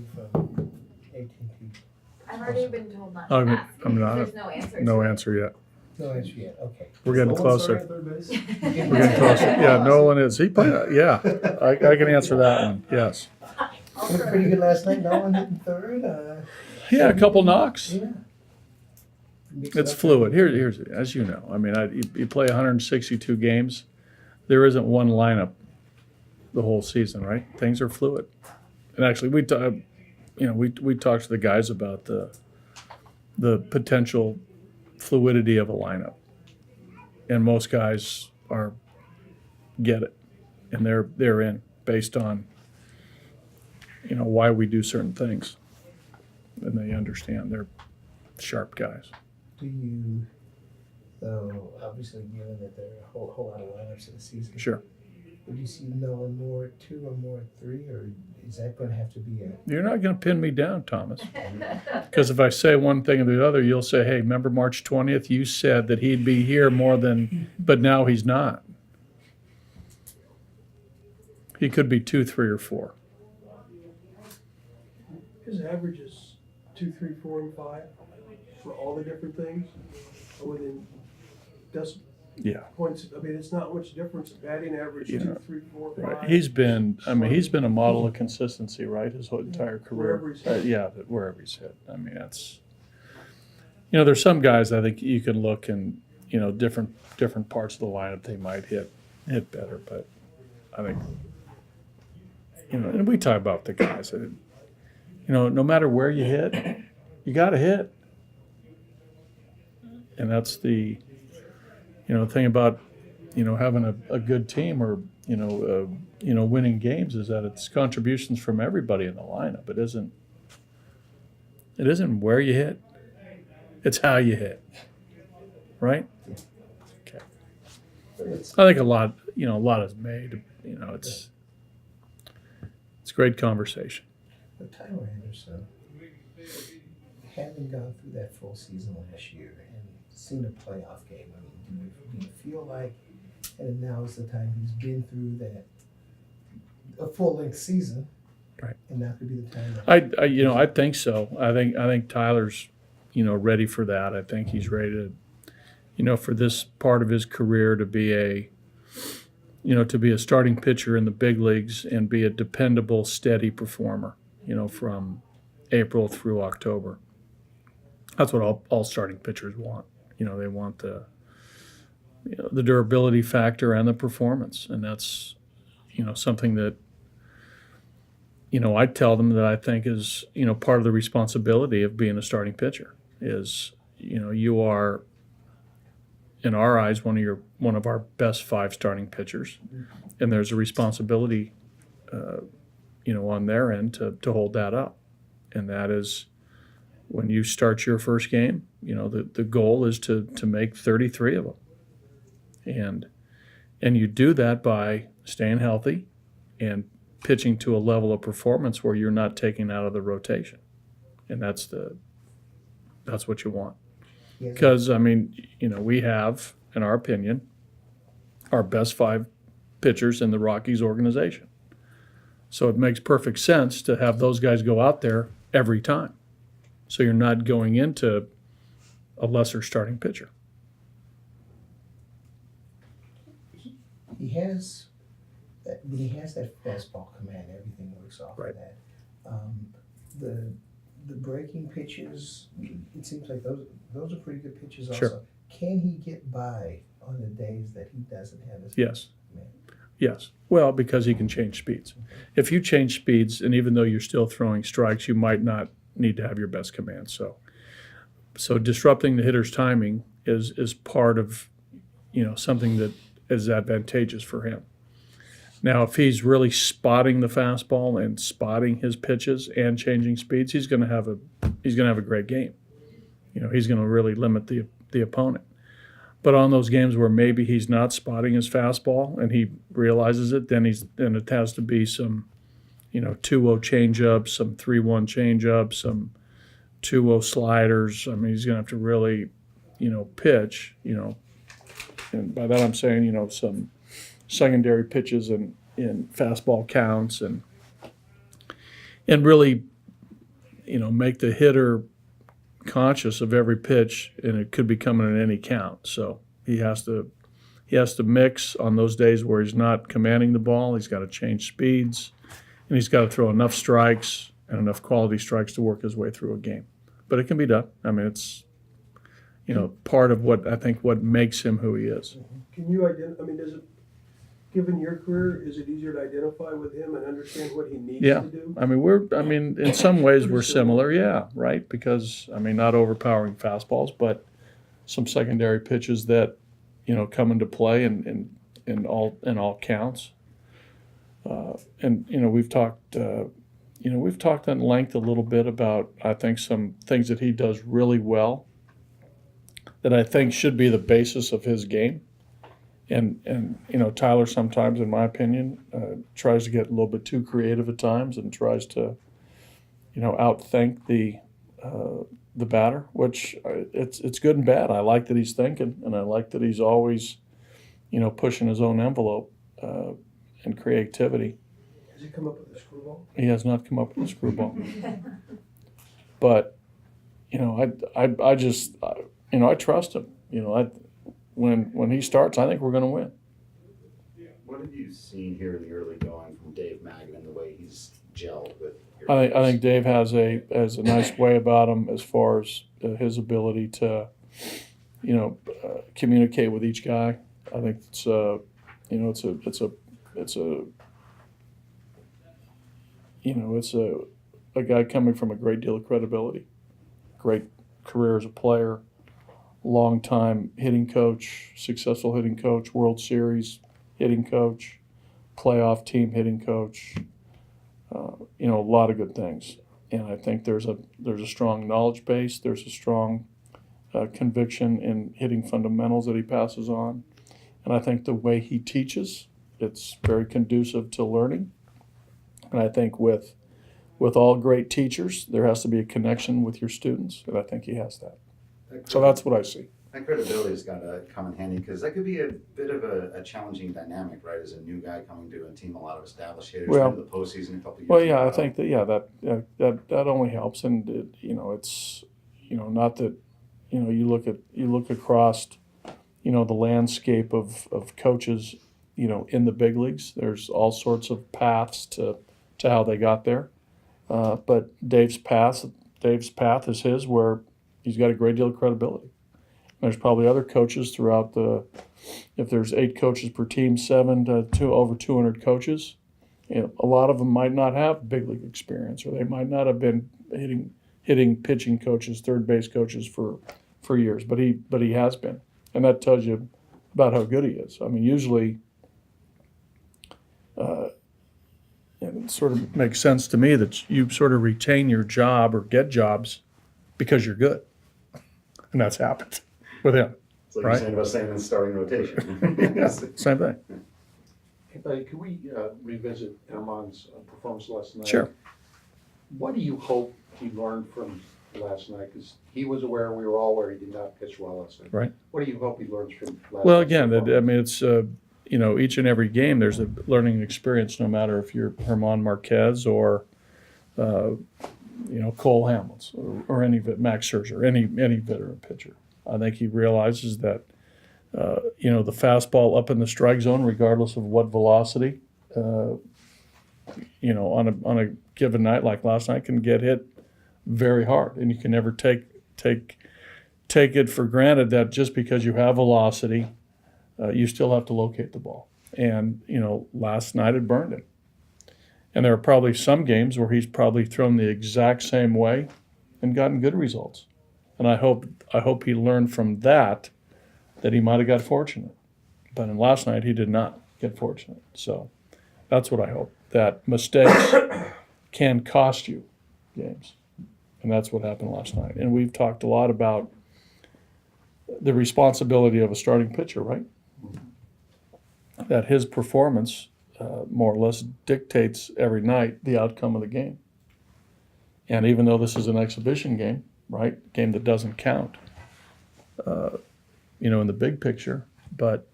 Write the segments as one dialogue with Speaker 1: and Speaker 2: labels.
Speaker 1: From AT&T.
Speaker 2: I've already been told not
Speaker 3: Oh,
Speaker 2: to
Speaker 3: I'm-
Speaker 2: ask.
Speaker 3: I'm
Speaker 2: because
Speaker 3: not-
Speaker 2: There's no answer.
Speaker 3: No
Speaker 2: to it.
Speaker 3: answer yet.
Speaker 1: No answer yet, okay.
Speaker 3: We're getting
Speaker 4: Nolan
Speaker 3: closer.
Speaker 4: starting at third base?
Speaker 3: We're getting closer. Yeah, Nolan is. He played. Yeah, I can answer that one. Yes.
Speaker 2: I'll
Speaker 1: Looked
Speaker 2: try.
Speaker 1: pretty good last night, Nolan hitting third.
Speaker 3: Yeah, a couple knocks.
Speaker 1: Yeah. Mix it
Speaker 3: It's
Speaker 1: up.
Speaker 3: fluid. Here's as you know. I mean, you play 162 games. There isn't one lineup the whole season, right? Things are fluid. And actually, we talked to the guys about the potential fluidity of a lineup, and most guys get it, and they're in based on why we do certain things, and they understand. They're sharp guys.
Speaker 1: Do you, though, obviously given that there are a whole lot of lineups in the season,
Speaker 3: Sure.
Speaker 1: would you see Nolan more at 2 or more at 3, or is that going to have to be a?
Speaker 3: You're not going to pin me down, Thomas. Because if I say one thing or the other, you'll say, hey, remember March 20th? You said that he'd be here more than, but now he's not. He could be 2, 3, or 4.
Speaker 4: His average is 2, 3, 4, and 5 for all the different things. Within decimal
Speaker 3: Yeah.
Speaker 4: points, I mean, it's not much difference. Batting average
Speaker 3: Yeah.
Speaker 4: 2, 3, 4, 5.
Speaker 3: Right. He's been a model of consistency, right, his whole entire career.
Speaker 4: Wherever he's hit.
Speaker 3: Wherever he's hit. I mean, that's, there's some guys I think you can look and, different parts of the lineup they might hit better, but I think, and we talk about the guys that, no matter where you hit, you got to hit. And that's the, thing about, having a good team or, winning games is that it's contributions from everybody in the lineup. It isn't where you hit. It's how you hit. Right? Okay. I think a lot is made. It's great conversation.
Speaker 1: But Tyler Anderson, having gone through that full season last year and seen a playoff game, I mean, do you feel like, and now is the time he's been through a full-length season,
Speaker 3: Right.
Speaker 1: and now could be the time that
Speaker 3: I think so. I think Tyler's, ready for that. I think he's ready to, for this part of his career to be a starting pitcher in the big leagues and be a dependable, steady performer, from April through October. That's what all starting pitchers want. They want the durability factor and the performance, and that's, something that, I tell them that I think is, part of the responsibility of being a starting pitcher is, you are, in our eyes, one of our best 5 starting pitchers, and there's a responsibility, on their end to hold that up, and that is when you start your first game, the goal is to make 33 of them, and you do that by staying healthy and pitching to a level of performance where you're not taken out of the rotation, and that's what you want.
Speaker 1: he has
Speaker 3: Because, we have, in our opinion, our best 5 pitchers in the Rockies organization. So it makes perfect sense to have those guys go out there every time. So you're not going into a lesser starting pitcher.
Speaker 1: he has that when he has that fastball command, everything works off
Speaker 3: Right.
Speaker 1: of that. The breaking pitches, it seems like those are pretty good pitches also.
Speaker 3: Sure.
Speaker 1: Can he get by on the days that he doesn't have his
Speaker 3: Yes.
Speaker 1: command?
Speaker 3: Yes. Well, because he can change speeds. If you change speeds, and even though you're still throwing strikes, you might not need to have your best command. So disrupting the hitter's timing is part of, something that is advantageous for him. Now, if he's really spotting the fastball and spotting his pitches and changing speeds, he's going to have a great game. He's going to really limit the opponent. But on those games where maybe he's not spotting his fastball and he realizes it, then it has to be some, 2-0 changeups, some 3-1 changeups, some 2-0 sliders. I mean, he's going to have to really, pitch, and by that I'm saying, some secondary pitches in fastball counts and really make the hitter conscious of every pitch, and it could be coming at any count. So he has to mix on those days where he's not commanding the ball. He's got to change speeds, and he's got to throw enough strikes and enough quality strikes to work his way through a game. But it can be done. I mean, it's part of what makes him who he is.
Speaker 4: Can you does it, given your career, is it easier to identify with him and understand what he needs
Speaker 3: Yeah.
Speaker 4: to do?
Speaker 3: I mean, in some ways we're similar, yeah, right? Because, not overpowering fastballs, but some secondary pitches that, come into play in all counts. We've talked at length a little bit about, I think, some things that he does really well that I think should be the basis of his game. And Tyler sometimes, in my opinion, tries to get a little bit too creative at times and tries to, outthink the batter, which it's good and bad. I like that he's thinking, and I like that he's always, pushing his own envelope and creativity.
Speaker 4: Has he come up with a screwball?
Speaker 3: He has not come up with a screwball. But, I just, I trust him. When he starts, I think we're going to win.
Speaker 5: What have you seen here in the early going from Dave Magadan, the way he's gelled with your
Speaker 3: I think Dave has a nice way about him as far as his ability to, communicate with each guy. I think it's a guy coming from a great deal of credibility, great career as a player, long-time hitting coach, successful hitting coach, World Series hitting coach, playoff team hitting coach. A lot of good things, and I think there's a strong knowledge base. There's a strong conviction in hitting fundamentals that he passes on, and I think the way he teaches, it's very conducive to learning. And I think with all great teachers, there has to be a connection with your students, and I think he has that. So that's what I see.
Speaker 5: That credibility's got to come in handy, because that could be a bit of a challenging dynamic, right? As a new guy coming to a team, a lot of established hitters,
Speaker 3: Well-
Speaker 5: into the postseason a couple of years.
Speaker 3: Well, yeah,
Speaker 5: ago.
Speaker 3: I think that only helps, and it's not that you look across the landscape of coaches in the big leagues. There's all sorts of paths to how they got there, but Dave's path is his, where he's got a great deal of credibility. There's probably other coaches throughout if there's 8 coaches per team, 7 to over 200 coaches. A lot of them might not have big league experience, or they might not have been hitting pitching coaches, third base coaches for years, but he has been, and that tells you about how good he is. I mean, usually, and it sort of makes sense to me that you sort of retain your job or get jobs because you're good, and that's happened with him.
Speaker 5: It's like
Speaker 3: right?
Speaker 5: you're saying about staying in the starting rotation.
Speaker 3: Same thing.
Speaker 6: Hey, buddy, could we revisit Armand's performance last night?
Speaker 3: Sure.
Speaker 6: What do you hope he learned from last night? Because he was aware, we were all aware he did not pitch well last night.
Speaker 3: Right.
Speaker 6: What do you hope he learns from last
Speaker 3: Well,
Speaker 6: night's
Speaker 3: again,
Speaker 6: performance?
Speaker 3: it's each and every game there's a learning experience, no matter if you're Herman Marquez or Cole Hamels or any Max Scherzer, any veteran pitcher. I think he realizes that the fastball up in the strike zone, regardless of what velocity, on a given night like last night, can get hit very hard, and you can never take it for granted that just because you have velocity, you still have to locate the ball. And last night it burned him. And there are probably some games where he's probably thrown the exact same way and gotten good results. And I hope he learned from that he might have got fortunate. But in last night he did not get fortunate. So that's what I hope. That mistakes can cost you games. And that's what happened last night. And we've talked a lot about the responsibility of a starting pitcher, right? That his performance more or less dictates every night the outcome of the game. And even though this is an exhibition game, right, game that doesn't count, in the big picture, but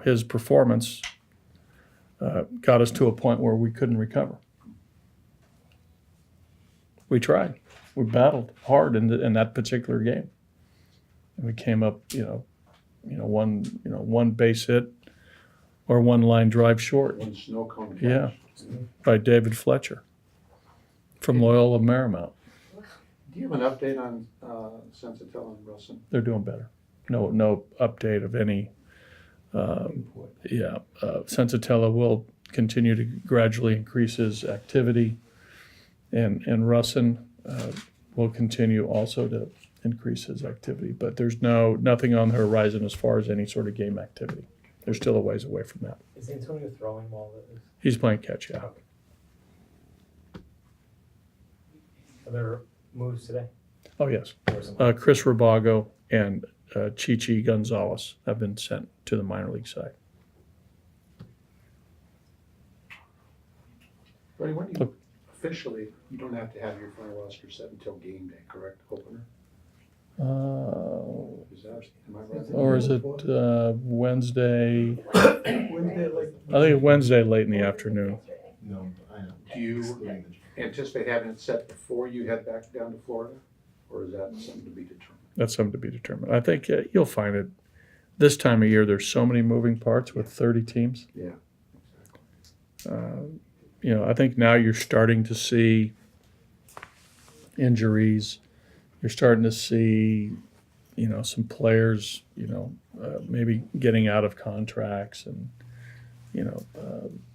Speaker 3: his performance got us to a point where we couldn't recover. We tried. We battled hard in that particular game. And we came up, one base hit or one line drive short.
Speaker 6: One snow cone.
Speaker 3: Yeah, by David Fletcher from Loyola Marymount.
Speaker 6: Do you have an update on Sensatella and Wilson?
Speaker 3: They're doing better. No update of any. Sensatella will continue to gradually increase his activity, and Russin will continue also to increase his activity. But there's nothing on the horizon as far as any sort of game activity. They're still a ways away from that.
Speaker 7: Is Antonio throwing while it is?
Speaker 3: He's playing catch, yeah.
Speaker 7: Are there moves today?
Speaker 3: Oh, yes.
Speaker 7: Or some-
Speaker 3: Chris Rabago and Chichi Gonzalez have been sent to the minor league side.
Speaker 6: Buddy, when you
Speaker 3: Look.
Speaker 6: officially, you don't have to have your final roster set until game day, correct, opener? Is that, am I right?
Speaker 3: Or is it Wednesday?
Speaker 4: Wednesday, like,
Speaker 3: I think Wednesday late in the afternoon.
Speaker 1: No, I know.
Speaker 6: Do you anticipate having it set before you head back down to Florida? Or is that something to be determined?
Speaker 3: That's something to be determined. I think you'll find it this time of year. There's so many moving parts with 30 teams.
Speaker 6: Yeah.
Speaker 3: I think now you're starting to see injuries. You're starting to see, some players, maybe getting out of contracts and,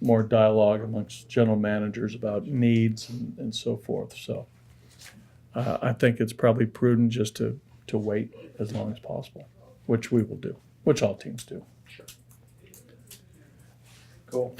Speaker 3: more dialogue amongst general managers about needs and so forth. So I think it's probably prudent just to wait as long as possible, which we will do, which all teams do.
Speaker 7: Cool.